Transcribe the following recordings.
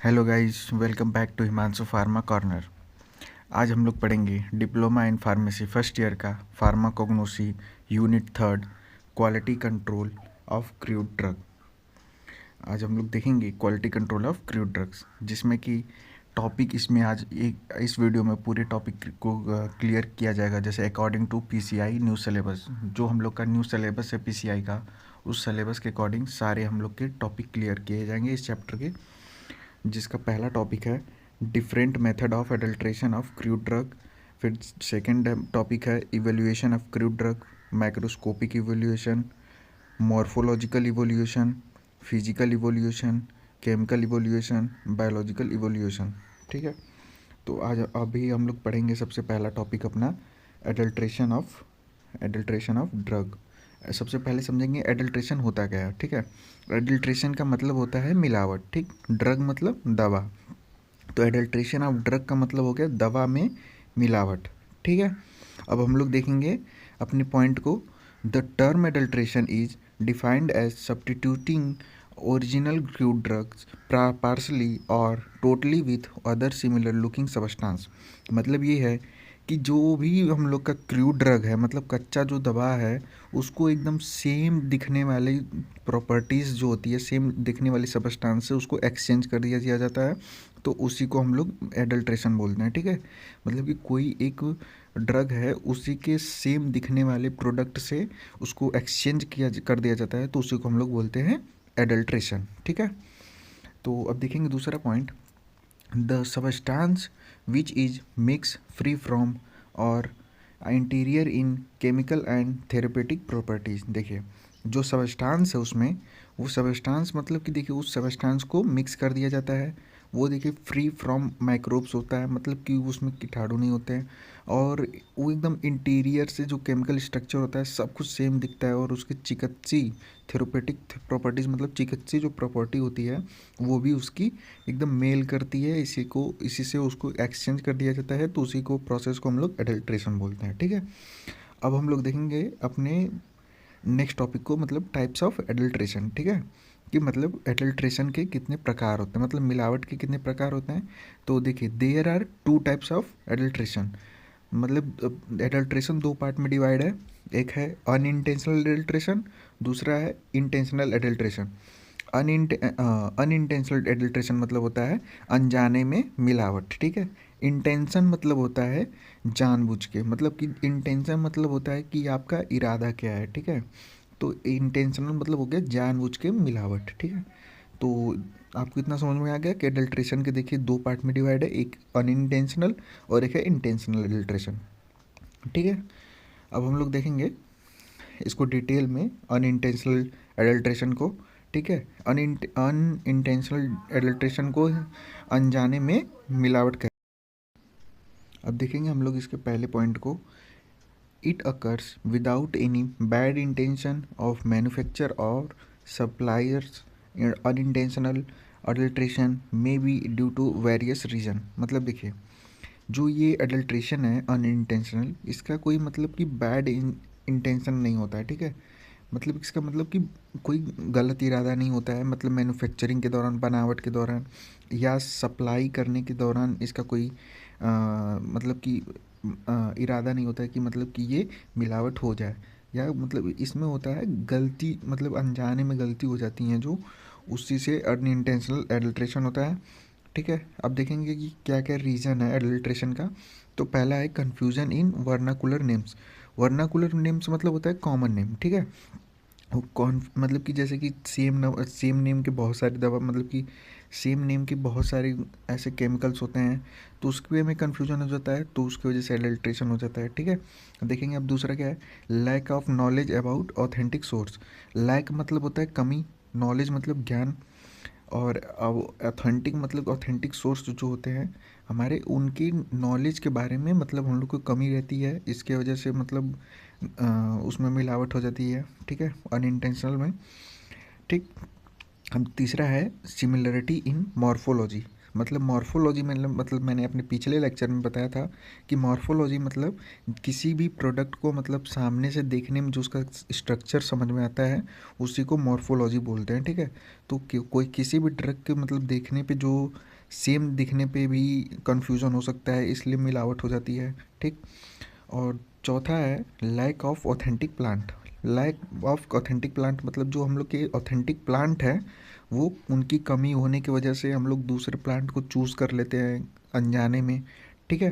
Hello guys, welcome back to Himanshu pharma corner. आज हम लोग पढ़ेंगे diploma in pharmacy first year का pharmacognosy unit third, quality control of crude drug. आज हम लोग देखेंगे quality control of crude drugs, जिसमें कि टॉपिक इसमें आज एक इस वीडियो में पूरे टॉपिक को क्लियर किया जाएगा। जैसे according to PCI new syllabus, जो हम लोग का न्यू सिलेबस है पीसीआई का, उस सिलेबस के अकॉर्डिंग सारे हम लोग के टॉपिक क्लियर किए जाएंगे इस चैप्टर के। जिसका पहला टॉपिक है different method of adulteration of crude drug. फिर सेकंड टॉपिक है evaluation of crude drug, microscopic evaluation, morphological evolution, physical evolution, chemical evolution, biological evolution. ठीक है, तो आज अभी हम लोग पढ़ेंगे सबसे पहला टॉपिक अपना एडल्ट्रेशन ऑफ ड्रग। सबसे पहले समझेंगे एडल्ट्रेशन होता क्या है। ठीक है, एडल्ट्रेशन का मतलब होता है मिलावट। ठीक, ड्रग मतलब दवा, तो एडल्ट्रेशन ऑफ ड्रग का मतलब हो गया दवा में मिलावट। ठीक है, अब हम लोग देखेंगे अपने पॉइंट को। The term adulteration is defined as substituting original crude drugs partially or totally with other similar looking substance. मतलब ये है कि जो भी हम लोग का क्रूड ड्रग है, मतलब कच्चा जो दवा है, उसको एकदम सेम दिखने वाली प्रॉपर्टीज़ जो होती है, सेम दिखने वाली सब्सटेंस से उसको एक्सचेंज कर दिया जाता है, तो उसी को हम लोग एडल्ट्रेशन बोलते हैं। ठीक है, मतलब कि कोई एक ड्रग है, उसी के सेम दिखने वाले प्रोडक्ट से उसको एक्सचेंज कर दिया जाता है, तो उसी को हम लोग बोलते हैं एडल्ट्रेशन। ठीक है, तो अब देखेंगे दूसरा point. The substance which is mix free from or inferior in chemical and therapeutic properties. देखिए, जो सबस्टांस है उसमें, वो सबस्टांस मतलब कि देखिए उस सबस्टांस को मिक्स कर दिया जाता है। वो देखिए फ्री फ्रॉम माइक्रोब्स होता है, मतलब कि उसमें कीटाणु नहीं होते हैं, और वो एकदम इंटीरियर से जो केमिकल स्ट्रक्चर होता है सब कुछ सेम दिखता है, और उसकी चिकित्सीय थेरेपेटिक प्रॉपर्टीज़ मतलब चिकित्सीय जो प्रॉपर्टी होती है वो भी उसकी एकदम मेल करती है। इसी से उसको एक्सचेंज कर दिया जाता है, तो उसी को प्रोसेस को हम लोग एडल्ट्रेशन बोलते हैं। ठीक है, अब हम लोग देखेंगे अपने नेक्स्ट टॉपिक को, मतलब टाइप्स ऑफ एडल्ट्रेशन। ठीक है, कि मतलब एडल्ट्रेशन के कितने प्रकार होते हैं, मतलब मिलावट के कितने प्रकार होते हैं। तो देखिए, there are two types of adulteration. मतलब एडल्ट्रेशन दो पार्ट में डिवाइड है। एक है अनइंटेंशनल एडल्ट्रेशन, दूसरा है इंटेंशनल एडल्ट्रेशन। अनइंटेंशनल एडल्ट्रेशन मतलब होता है अनजाने में मिलावट। ठीक है, इंटेंशन मतलब होता है जानबूझ के, मतलब कि इंटेंशन मतलब होता है कि आपका इरादा क्या है। ठीक है, तो इंटेंशनल मतलब हो गया जानबूझ के मिलावट। ठीक है, तो आपको इतना समझ में आ गया कि एडल्ट्रेशन के देखिए दो पार्ट में डिवाइड है, एक अनइंटेंशनल और एक है इंटेंशनल एडल्ट्रेशन। ठीक है, अब हम लोग देखेंगे इसको डिटेल में, अनइंटेंशनल एडल्ट्रेशन को। ठीक है, अनइंटेंशनल एडल्ट्रेशन को अनजाने में मिलावट कर। अब देखेंगे हम लोग इसके पहले पॉइंट को। It occurs without any bad intention of manufacture or suppliers. Unintentional adulteration may be due to various reason. मतलब देखिए, जो ये अडल्ट्रेशन है अनइंटेंशनल, इसका कोई मतलब कि बैड इंटेंशन नहीं होता है। ठीक है, मतलब इसका मतलब कि कोई गलत इरादा नहीं होता है, मतलब मैन्युफैक्चरिंग के दौरान, बनावट के दौरान या सप्लाई करने के दौरान इसका कोई मतलब कि इरादा नहीं होता है कि मतलब कि ये मिलावट हो जाए, या मतलब इसमें होता है गलती, मतलब अनजाने में गलती हो जाती हैं जो, उसी से अनइंटेंशनल एडल्ट्रेशन होता है। ठीक है, अब देखेंगे कि क्या क्या रीज़न है एडल्ट्रेशन का। तो पहला है कन्फ्यूज़न इन वर्नाकुलर नेम्स। वर्नाकुलर नेम्स मतलब होता है कॉमन नेम। ठीक है, वो कौन मतलब कि जैसे कि सेम नेम के बहुत सारी दवा, मतलब कि सेम नेम के बहुत सारे ऐसे केमिकल्स होते हैं, तो उसकी वजह में कन्फ्यूजन हो जाता है, तो उसकी वजह से एडल्ट्रेशन हो जाता है। ठीक है, देखेंगे अब दूसरा क्या है, lack of knowledge about authentic source. Lack मतलब होता है कमी, नॉलेज मतलब ज्ञान, और अब ऑथेंटिक मतलब ऑथेंटिक सोर्स जो होते हैं हमारे, उनकी नॉलेज के बारे में मतलब हम लोग को कमी रहती है, इसके वजह से मतलब उसमें मिलावट हो जाती है। ठीक है, अनइंटेंशनल में। ठीक, अब तीसरा है सिमिलरिटी इन मॉर्फोलॉजी। मतलब मॉर्फोलॉजी में मतलब मैंने अपने पिछले लेक्चर में बताया था कि मॉर्फोलॉजी मतलब किसी भी प्रोडक्ट को मतलब सामने से देखने में जो उसका स्ट्रक्चर समझ में आता है उसी को मॉर्फोलॉजी बोलते हैं, ठीक है। तो कोई किसी भी ड्रग के मतलब देखने पे जो सेम दिखने पे भी कंफ्यूजन हो सकता है, इसलिए मिलावट हो जाती है, ठीक। और चौथा है lack of authentic plant. Lack of authentic plant मतलब जो हम लोग के ऑथेंटिक प्लांट है वो उनकी कमी होने की वजह से हम लोग दूसरे प्लांट को चूज़ कर लेते हैं अनजाने में, ठीक है।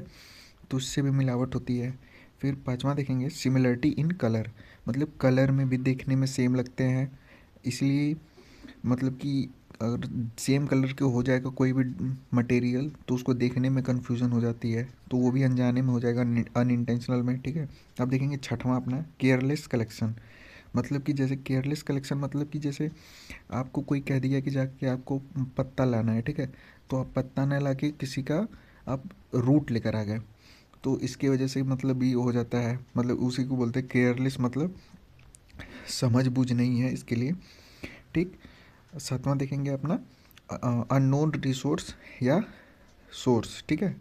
तो उससे भी मिलावट होती है। फिर पांचवा देखेंगे सिमिलरिटी इन कलर, मतलब कलर में भी देखने में सेम लगते हैं, इसलिए मतलब कि अगर सेम कलर के हो जाएगा कोई भी मटेरियल तो उसको देखने में कन्फ्यूज़न हो जाती है, तो वो भी अनजाने में हो जाएगा, अनइंटेंशनल में, ठीक है। अब देखेंगे छठवां अपना केयरलेस कलेक्शन। मतलब कि जैसे केयरलेस कलेक्शन मतलब कि जैसे आपको कोई कह दिया कि जाके आपको पत्ता लाना है, ठीक है। तो आप पत्ता ना ला के किसी का आप रूट लेकर आ गए, तो इसकी वजह से मतलब ये हो जाता है, मतलब उसी को बोलते हैं केयरलेस, मतलब समझ बूझ नहीं है इसके लिए, ठीक। सातवां देखेंगे अपना अननोन रिसोर्स या सोर्स, ठीक है।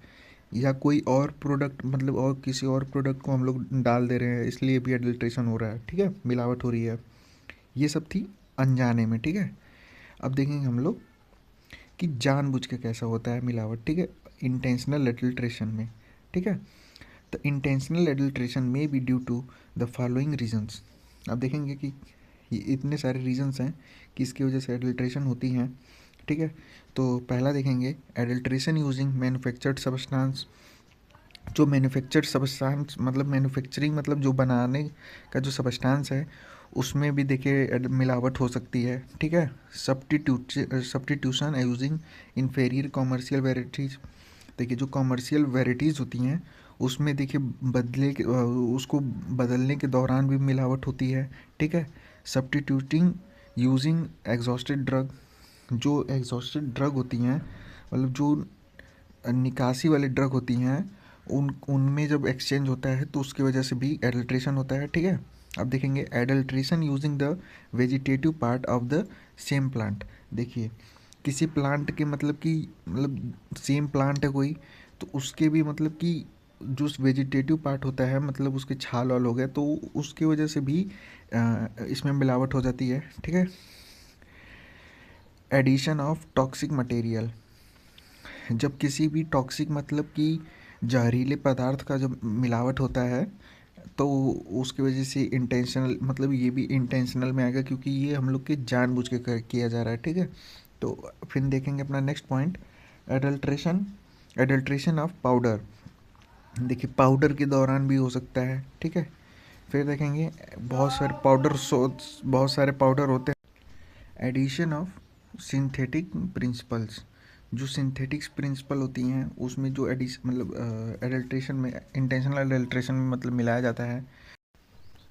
या कोई और प्रोडक्ट मतलब और किसी और प्रोडक्ट को हम लोग डाल दे रहे हैं, इसलिए भी एडल्ट्रेशन हो रहा है, ठीक है, मिलावट हो रही है। ये सब थी अनजाने में, ठीक है। अब देखेंगे हम लोग कि जानबूझ के कैसा होता है मिलावट, ठीक है, इंटेंशनल एडल्ट्रेशन में, ठीक है। तो इंटेंशनल एडल्ट्रेशन में be due to the following reasons. अब देखेंगे कि ये इतने सारे रीजंस हैं कि इसकी वजह से एडल्ट्रेशन होती हैं, ठीक है। तो पहला देखेंगे एडल्ट्रेशन यूजिंग मैन्युफैक्चर्ड सब्सटेंस। जो मैन्युफैक्चर्ड सब्सटेंस मतलब मैन्युफैक्चरिंग मतलब जो बनाने का जो सब्सटेंस है उसमें भी देखिए मिलावट हो सकती है, ठीक है। Substitution using inferior commercial varieties. देखिए जो कॉमर्शियल वेराइटीज़ होती हैं उसमें देखिए उसको बदलने के दौरान भी मिलावट होती है, ठीक है। Substituting using exhausted drug. जो एग्जॉस्टेड ड्रग होती हैं मतलब जो निकासी वाली ड्रग होती हैं उनमें जब एक्सचेंज होता है तो उसकी वजह से भी एडल्ट्रेशन होता है, ठीक है। अब देखेंगे adulteration using the vegetative part of the same plant. देखिए किसी प्लांट के मतलब कि मतलब सेम प्लांट है कोई, तो उसके भी मतलब कि जो वेजिटेटिव पार्ट होता है मतलब उसके छाल वाल हो गए तो उसकी वजह से भी इसमें मिलावट हो जाती है, ठीक है। Addition of toxic material. जब किसी भी टॉक्सिक मतलब कि जहरीले पदार्थ का जब मिलावट होता है तो उसकी वजह से इंटेंशनल मतलब ये भी इंटेंशनल में आएगा क्योंकि ये हम लोग के जानबूझ के किया जा रहा है, ठीक है। तो फिर देखेंगे अपना next point adulteration. Adulteration of powder. देखिए पाउडर के दौरान भी हो सकता है, ठीक है। फिर देखेंगे बहुत सारे पाउडर होते हैं। Addition of synthetic principles. जो सिंथेटिक्स प्रिंसिपल होती हैं उसमें जो एडिश मतलब एडल्ट्रेशन में इंटेंशनल एडल्ट्रेशन में मतलब मिलाया जाता है।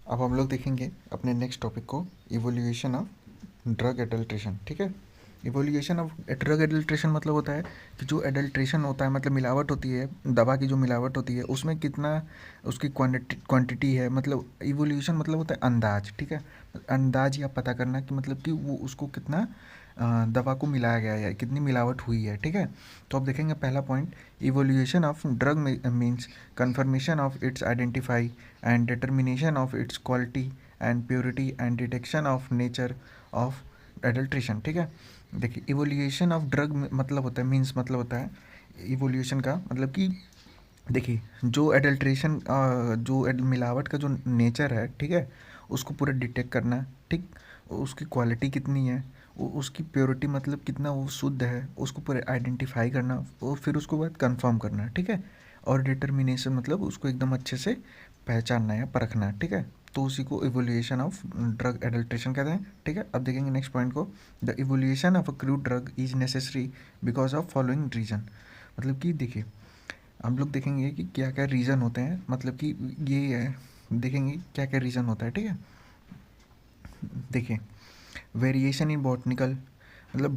अब हम लोग देखेंगे अपने नेक्स्ट टॉपिक को इवोल्यूशन ऑफ ड्रग एडल्ट्रेशन, ठीक है। इवोल्यूशन ऑफ ड्रग एडल्ट्रेशन मतलब होता है कि जो एडल्ट्रेशन होता है मतलब मिलावट होती है, दवा की जो मिलावट होती है उसमें कितना उसकी क्वांटिटी है, मतलब इवोल्यूशन मतलब होता है अंदाज, ठीक है। अंदाज या पता करना कि मतलब कि वो उसको कितना दवा को मिलाया गया है, कितनी मिलावट हुई है, ठीक है। तो अब देखेंगे पहला point evolution of drug means confirmation of its identify and determination of its quality and purity and detection of nature of adulteration, ठीक है। देखिए इवोल्यूशन ऑफ ड्रग मतलब होता है मीन्स मतलब होता है इवोल्यूशन का मतलब कि देखिए जो एडल्ट्रेशन मिलावट का जो नेचर है, ठीक है, उसको पूरा डिटेक्ट करना, ठीक। उसकी क्वालिटी कितनी है, उसकी प्योरिटी मतलब कितना वो शुद्ध है उसको पूरे आइडेंटिफाई करना और फिर उसको बाद कंफर्म करना, ठीक है। और डिटर्मिनेशन मतलब उसको एकदम अच्छे से पहचानना या परखना, ठीक है। तो उसी को इवोल्यूशन ऑफ ड्रग एडल्ट्रेशन कहते हैं, ठीक है। अब देखेंगे नेक्स्ट पॉइंट को the evolution of a crude drug is necessary because of following reason. मतलब कि देखिए हम लोग देखेंगे कि क्या क्या रीज़न होते हैं, मतलब कि ये देखेंगे क्या क्या रीज़न होता है, ठीक है। देखिए वेरिएशन इन बॉटनिकल मतलब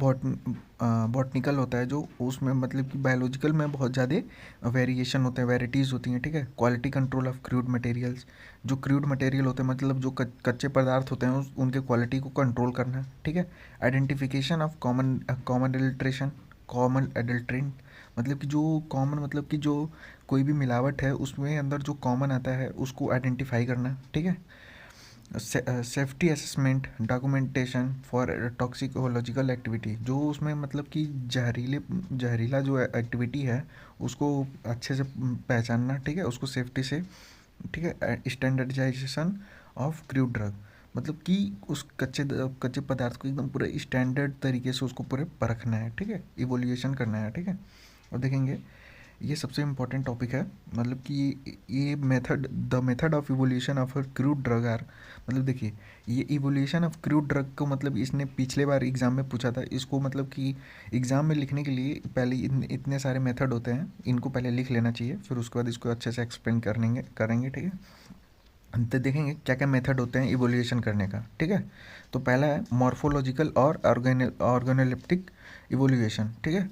बॉटनिकल होता है जो उसमें मतलब कि बायोलॉजिकल में बहुत ज़्यादा वेरिएशन होते हैं, वेराइटीज़ होती हैं, ठीक है। Quality control of crude materials. जो क्रूड मटेरियल होते हैं मतलब जो कच्चे पदार्थ होते हैं उनके क्वालिटी को कंट्रोल करना, ठीक है। Identification of common adulteration. Common adulterant, मतलब कि जो कॉमन मतलब कि जो कोई भी मिलावट है उसमें अंदर जो कॉमन आता है उसको आइडेंटिफाई करना, ठीक है। Safety assessment, documentation for toxicological activity, जो उसमें मतलब कि जहरीला जो एक्टिविटी है उसको अच्छे से पहचानना, ठीक है, उसको सेफ्टी से, ठीक है। स्टैंडर्डाइजेशन ऑफ क्रूड ड्रग, मतलब कि उस कच्चे पदार्थ को एकदम पूरे स्टैंडर्ड तरीके से उसको पूरे परखना है, ठीक है, इवोल्यूशन करना है, ठीक है। और देखेंगे ये सबसे इम्पोर्टेंट टॉपिक है, मतलब कि ये method, the method of evolution of a crude drug are, मतलब देखिए ये इवोल्यूशन ऑफ क्रूड ड्रग को मतलब इसने पिछले बार एग्जाम में पूछा था इसको, मतलब कि एग्जाम में लिखने के लिए पहले इतने सारे मेथड होते हैं, इनको पहले लिख लेना चाहिए, फिर उसके बाद इसको अच्छे से एक्सप्लेन करेंगे, ठीक है। तो देखेंगे क्या क्या मेथड होते हैं इवोल्यूशन करने का, ठीक है। तो पहला है मॉर्फोलॉजिकल और ऑर्गेनोलेप्टिक इवोल्यूशन, ठीक है।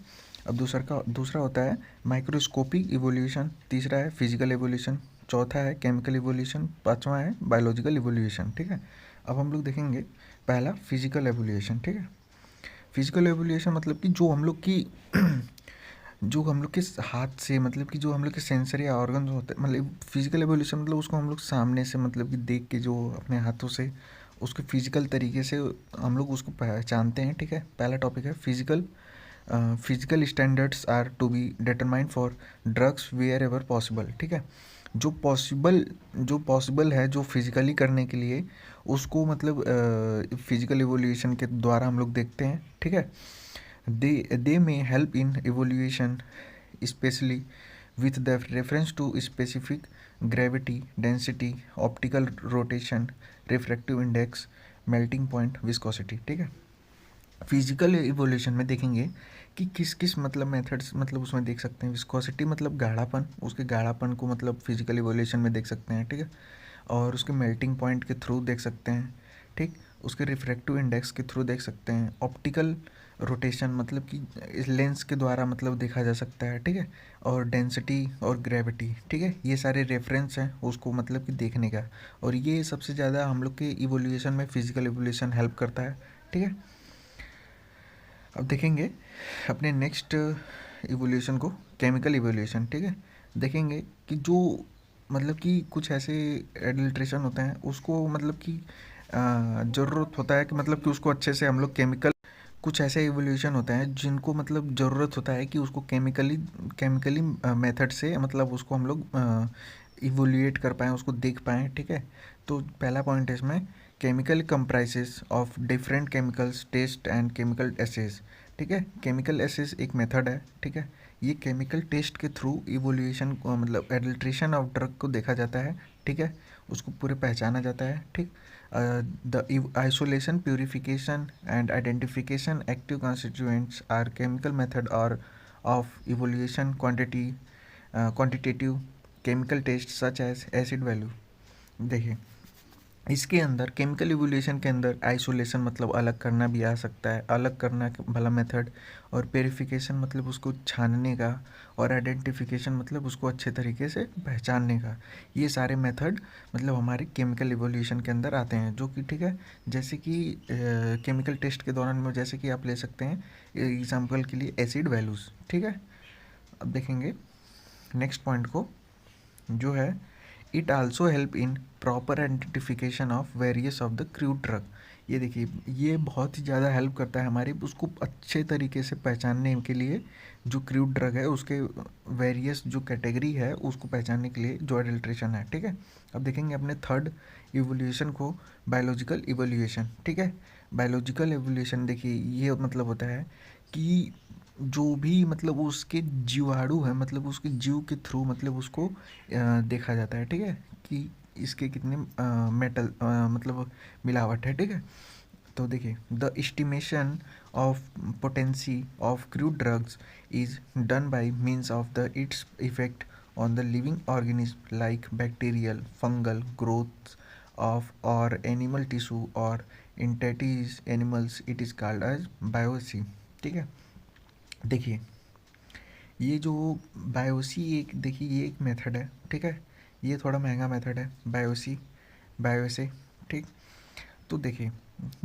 अब दूसरा होता है माइक्रोस्कोपिक इवोल्यूशन, तीसरा है फिजिकल इवोल्यूशन, चौथा है केमिकल इवोल्यूशन, पांचवा है बायोलॉजिकल इवोल्यूशन, ठीक है। अब हम लोग देखेंगे पहला फिजिकल एवोल्यूशन, ठीक है। फिजिकल एवोल्यूशन मतलब कि जो हम लोग के हाथ से, मतलब कि जो हम लोग के सेंसर या ऑर्गन होते हैं, मतलब फिजिकल एवोल्यूशन मतलब उसको हम लोग सामने से मतलब कि देख के जो अपने हाथों से उसके फिजिकल तरीके से हम लोग उसको पहचानते हैं, ठीक है। पहला टॉपिक है physical standards are to be determined for drugs wherever possible, ठीक है। जो पॉसिबल है जो फिजिकली करने के लिए उसको मतलब फिजिकल एवोल्यूशन के द्वारा हम लोग देखते हैं, ठीक है। They may help in evaluation, especially with the reference to specific gravity, density, optical rotation, refractive index, melting point, viscosity, ठीक है। फिजिकल इवोल्यूशन में देखेंगे कि किस किस मतलब मेथड्स मतलब उसमें देख सकते हैं। विस्कोसिटी मतलब गाढ़ापन, उसके गाढ़ापन को मतलब फिजिकल इवोल्यूशन में देख सकते हैं, ठीक है। और उसके मेल्टिंग पॉइंट के थ्रू देख सकते हैं, ठीक। उसके रिफ्रैक्टिव इंडेक्स के थ्रू देख सकते हैं। ऑप्टिकल रोटेशन मतलब कि इस लेंस के द्वारा मतलब देखा जा सकता है, ठीक है। और डेंसिटी और ग्रेविटी, ठीक है, ये सारे रेफरेंस हैं उसको मतलब कि देखने का। और ये सबसे ज़्यादा हम लोग के इवोल्यूशन में फिजिकल इवोल्यूशन हेल्प करता है, ठीक है। अब देखेंगे अपने नेक्स्ट इवोल्यूशन को, केमिकल इवोल्यूशन, ठीक है। देखेंगे कि जो मतलब कि कुछ ऐसे एडल्ट्रेशन होते हैं उसको मतलब कि ज़रूरत होता है कि मतलब कि उसको अच्छे से हम लोग केमिकल, कुछ ऐसे इवोल्यूशन होते हैं जिनको मतलब ज़रूरत होता है कि उसको केमिकली मेथड से मतलब उसको हम लोग इवोल्यूएट कर पाएँ, उसको देख पाएँ, ठीक है। तो पहला पॉइंट है इसमें chemical comprises of different chemicals test and chemical assays, ठीक है। केमिकल एसेस एक मेथड है, ठीक है। ये केमिकल टेस्ट के थ्रू इवोल्यूशन को मतलब एडल्ट्रेशन ऑफ ड्रग को देखा जाता है, ठीक है, उसको पूरे पहचाना जाता है, ठीक। The isolation, purification and identification active constituents are chemical method or of evaluation quantitative chemical tests such as acid value। देखिए इसके अंदर केमिकल इवोल्यूशन के अंदर आइसोलेशन मतलब अलग करना भी आ सकता है, अलग करना भला मेथड, और प्योरीफिकेशन मतलब उसको छानने का, और आइडेंटिफिकेशन मतलब उसको अच्छे तरीके से पहचानने का। ये सारे मेथड मतलब हमारे केमिकल इवोल्यूशन के अंदर आते हैं, जो कि ठीक है, जैसे कि केमिकल टेस्ट के दौरान में जैसे कि आप ले सकते हैं एग्जाम्पल के लिए एसिड वैल्यूज़, ठीक है। अब देखेंगे नेक्स्ट पॉइंट को, जो है it also help in proper identification of various of the crude drug. ये देखिए ये बहुत ही ज़्यादा हेल्प करता है हमारी उसको अच्छे तरीके से पहचानने के लिए, जो क्रूड ड्रग है उसके वेरियस जो कैटेगरी है उसको पहचानने के लिए जो एडल्ट्रेशन है, ठीक है। अब देखेंगे अपने थर्ड इवोल्यूशन को, बायोलॉजिकल इवोल्यूशन, ठीक है। बायोलॉजिकल इवोल्यूशन देखिए ये मतलब होता है कि जो भी मतलब उसके जीवाणु है मतलब उसके जीव के थ्रू मतलब उसको देखा जाता है, ठीक है, कि इसके कितने मेटल मतलब मिलावट है, ठीक है। तो देखिए the estimation of potency of crude drugs is done by means of the its effect on the living organism like bacterial fungal growth of or animal tissue or intact animals, it is called as bioassay, ठीक है। देखिए ये जो बायोसी एक देखिए ये एक method है, ठीक है। ये थोड़ा महंगा मेथड है बायोसे, ठीक। तो देखिए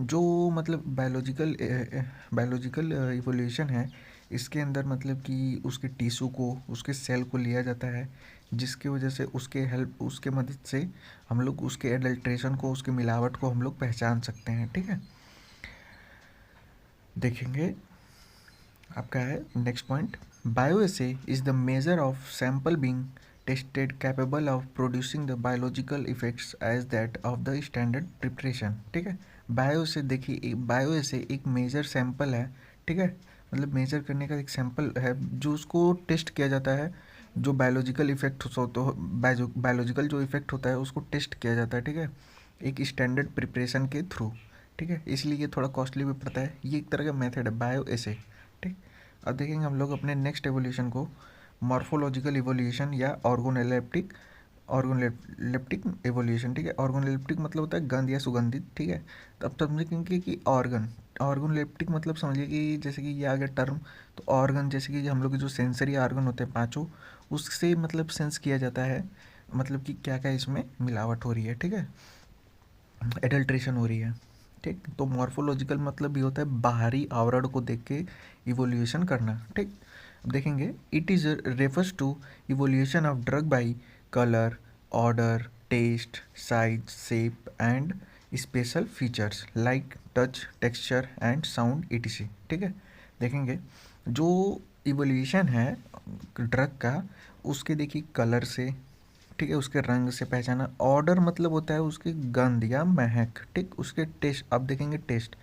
जो मतलब बायोलॉजिकल इवोल्यूशन है इसके अंदर मतलब कि उसके टिश्यू को, उसके सेल को लिया जाता है, जिसकी वजह से उसके मदद से हम लोग उसके एडल्ट्रेशन को, उसके मिलावट को हम लोग पहचान सकते हैं। ठीक है, देखेंगे आपका है next point. Bioassay is the measure of sample being tested capable of producing the biological effects as that of the standard preparation. ठीक है, बायोएसे देखिए, बायोएसे एक मेजर सैंपल है। ठीक है, मतलब मेजर करने का एक सैंपल है जो उसको टेस्ट किया जाता है, जो बायोलॉजिकल इफेक्ट हो तो बायोलॉजिकल जो इफेक्ट होता है उसको टेस्ट किया जाता है। ठीक है, एक स्टैंडर्ड प्रिपरेशन के थ्रू। ठीक है, इसलिए ये थोड़ा कॉस्टली भी पड़ता है। ये एक तरह का मेथड है बायो एसे। ठीक, अब देखेंगे हम लोग अपने नेक्स्ट एवोल्यूशन को, मॉर्फोलॉजिकल इवोल्यूशन या ऑर्गोनलेप्टिक एवोल्यूशन। ठीक है, ऑर्गोनलेप्टिक मतलब होता है गंध या सुगंधित। ठीक है, तो अब समझेंगे कि ऑर्गोनलेप्टिक मतलब समझिए कि जैसे कि ये आ गया टर्म, तो ऑर्गन जैसे कि हम लोग के जो सेंसरी ऑर्गन होते हैं पांचों, उससे मतलब सेंस किया जाता है मतलब कि क्या क्या इसमें मिलावट हो रही है। ठीक है, एडल्ट्रेशन हो रही है। ठीक, तो मॉर्फोलॉजिकल मतलब भी होता है बाहरी आवरण को देख के इवोल्यूशन करना। ठीक, अब देखेंगे it is refers to evolution of drug by colour, odour, taste, size, shape and special features like touch, texture and sound etc। ठीक है, देखेंगे जो इवोल्यूशन है ड्रग का, उसके देखिए कलर से, ठीक है, उसके रंग से पहचाना। ऑर्डर मतलब होता है उसकी गंध या महक। ठीक, उसके टेस्ट, अब देखेंगे टेस्ट।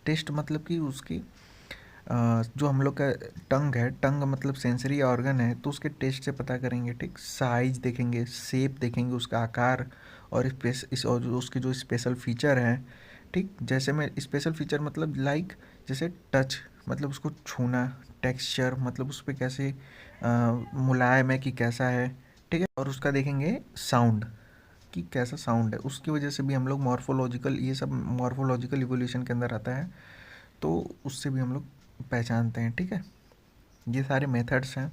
टेस्ट मतलब कि उसकी जो हम लोग का टंग है, टंग मतलब सेंसरी ऑर्गन है, तो उसके टेस्ट से पता करेंगे। ठीक, साइज देखेंगे, शेप देखेंगे, उसका आकार, और और उसके जो स्पेशल फीचर हैं। ठीक, जैसे में स्पेशल फीचर मतलब लाइक जैसे टच मतलब उसको छूना, टेक्सचर मतलब उस पर कैसे मुलायम है कि कैसा है। ठीक है, और उसका देखेंगे साउंड कि कैसा साउंड है, उसकी वजह से भी हम लोग मॉर्फोलॉजिकल, ये सब मॉर्फोलॉजिकल इवोल्यूशन के अंदर आता है, तो उससे भी हम लोग पहचानते हैं। ठीक है, ये सारे मेथड्स हैं।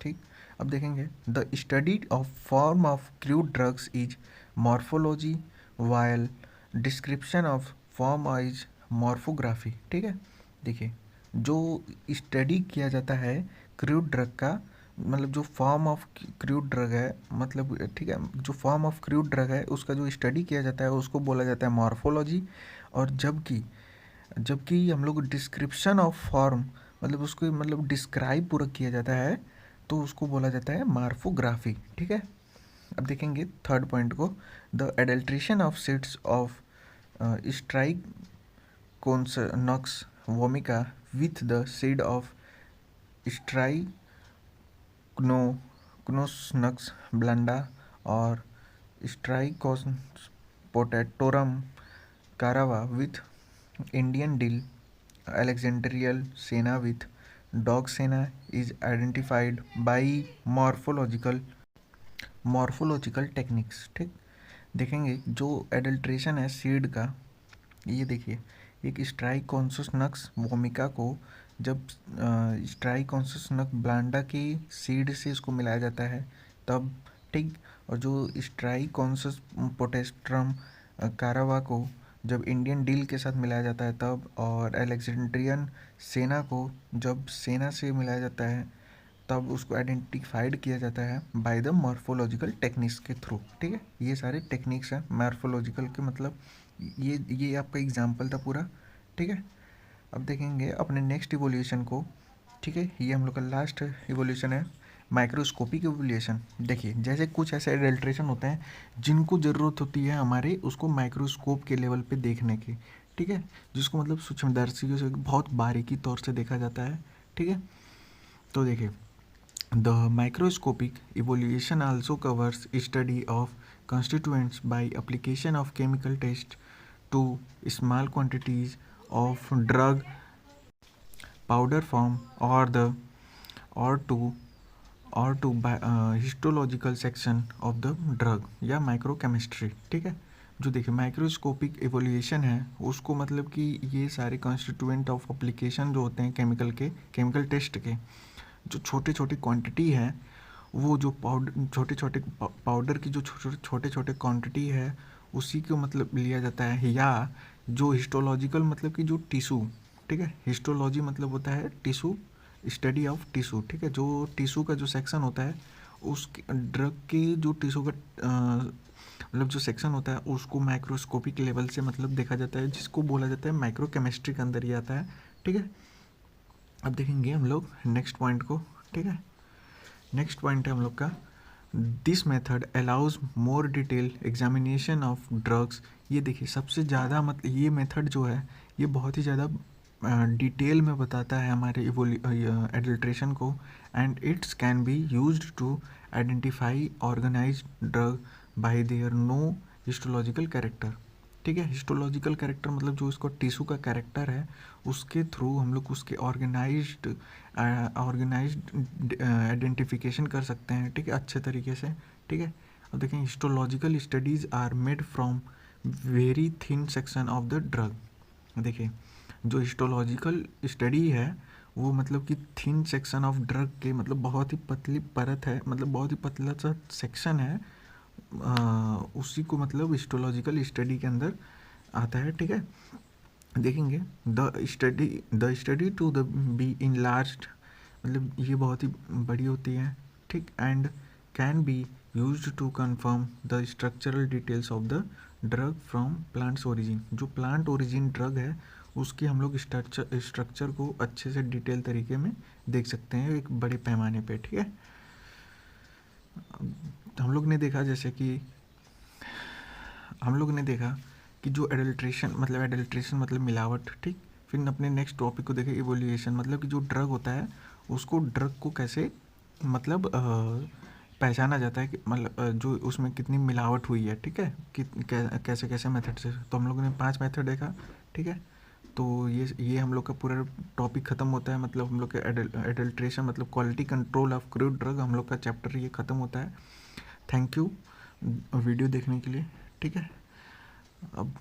ठीक, अब देखेंगे the study of form of crude drugs is morphology while description of form is morphography. ठीक है, देखिए जो स्टडी किया जाता है क्रूड ड्रग का, मतलब जो फॉर्म ऑफ क्रूड ड्रग है, मतलब ठीक है, जो फॉर्म ऑफ क्रूड ड्रग है उसका जो स्टडी किया जाता है उसको बोला जाता है मॉर्फोलॉजी। और जबकि जबकि हम लोग डिस्क्रिप्शन ऑफ फॉर्म मतलब उसको मतलब डिस्क्राइब पूरा किया जाता है, तो उसको बोला जाता है मार्फोग्राफी। ठीक है, अब देखेंगे थर्ड पॉइंट को, the adulteration of seeds of strychnos vomica with the seed of strychnos blanda or strychnos potatorum caraway with Indian dill Alexandrial Sena with dog Sena is identified by morphological techniques। ठीक, देखेंगे जो adulteration है seed का, ये देखिए एक स्ट्राइकोन्सस vomica को जब स्ट्राइकोन्सस ब्लांडा की सीड से इसको मिलाया जाता है तब। ठीक, और जो स्ट्राइकोन्सस पोटेस्ट्रम कारावा को जब इंडियन डील के साथ मिलाया जाता है तब, और अलेक्जेंड्रियन सेना को जब सेना से मिलाया जाता है तब उसको आइडेंटिफाइड किया जाता है बाय द मॉर्फोलॉजिकल टेक्निक्स के थ्रू। ठीक है, ये सारे टेक्निक्स हैं मॉर्फोलॉजिकल के, मतलब ये आपका एग्जाम्पल था पूरा। ठीक है, अब देखेंगे अपने नेक्स्ट इवोल्यूशन को। ठीक है, ये हम लोग का लास्ट इवोल्यूशन है माइक्रोस्कोपिक इवोल्यूशन। देखिए जैसे कुछ ऐसे एडल्ट्रेशन होते हैं जिनको ज़रूरत होती है हमारे उसको माइक्रोस्कोप के लेवल पे देखने की। ठीक है, जिसको मतलब सूक्ष्मदर्शी से बहुत बारीकी तौर से देखा जाता है। ठीक है, तो देखिए the microscopic evolution also covers study of constituents by application of chemical test to small quantities of drug powder form or to histological section of the drug या माइक्रोकेमिस्ट्री। ठीक है, जो देखिए माइक्रोस्कोपिक एवोल्यूशन है उसको मतलब कि ये सारे कॉन्स्टिट्यूएंट ऑफ एप्लीकेशन जो होते हैं केमिकल टेस्ट के, जो छोटे छोटे क्वांटिटी है, वो जो छोटे छोटे पाउडर की जो छोटे छोटे क्वांटिटी है उसी को मतलब लिया जाता है, या जो हिस्टोलॉजिकल मतलब कि जो टिश्यू। ठीक है, हिस्टोलॉजी मतलब होता है टिश्यू, स्टडी ऑफ टिश्यू, ठीक है। जो टिश्यू का जो सेक्शन होता है उस ड्रग के जो टिश्यू का मतलब जो सेक्शन होता है उसको माइक्रोस्कोपिक लेवल से मतलब देखा जाता है, जिसको बोला जाता है माइक्रो केमिस्ट्री के अंदर ही आता है, ठीक है। अब देखेंगे हम लोग नेक्स्ट पॉइंट को, ठीक है। नेक्स्ट पॉइंट है हम लोग का, this method allows more detail examination of drugs. ये देखिए सबसे ज़्यादा मतलब ये मेथड जो है ये बहुत ही ज़्यादा डिटेल में बताता है हमारे एडल्ट्रेशन को, and it's can be used to identify organised drug by their no histological character, ठीक है। हिस्टोलॉजिकल कैरेक्टर मतलब जो इसका टिश्यू का कैरेक्टर है उसके थ्रू हम लोग उसके ऑर्गेनाइज्ड आइडेंटिफिकेशन कर सकते हैं, ठीक है, अच्छे तरीके से, ठीक है। अब देखें histological studies are made from very thin section of the drug. देखिए जो हिस्टोलॉजिकल स्टडी है वो मतलब कि थिन सेक्शन ऑफ ड्रग के मतलब बहुत ही पतली परत है, मतलब बहुत ही पतला सा सेक्शन है, उसी को मतलब हिस्टोलॉजिकल स्टडी के अंदर आता है, ठीक है। देखेंगे the study to the be in large, मतलब ये बहुत ही बड़ी होती है, ठीक, and can be use to confirm the structural details of the drug from plants origin. जो प्लांट ओरिजिन ड्रग है उसकी हम लोग स्ट्रक्चर को अच्छे से डिटेल तरीके में देख सकते हैं एक बड़े पैमाने पे, ठीक है। हम लोग ने देखा जैसे कि हम लोग ने देखा कि जो एडल्ट्रेशन मतलब मिलावट, ठीक। फिर अपने नेक्स्ट टॉपिक को देखें इवोल्यूशन, मतलब कि जो ड्रग होता है उसको ड्रग को कैसे मतलब पहचाना जाता है कि मतलब जो उसमें कितनी मिलावट हुई है, ठीक है, कि कैसे कैसे मेथड से। तो हम लोगों ने 5 मेथड देखा, ठीक है। तो ये हम लोग का पूरा टॉपिक ख़त्म होता है, मतलब हम लोग के एडल्ट्रेशन मतलब quality control of crude drug हम लोग का चैप्टर ये ख़त्म होता है। थैंक यू वीडियो देखने के लिए, ठीक है। अब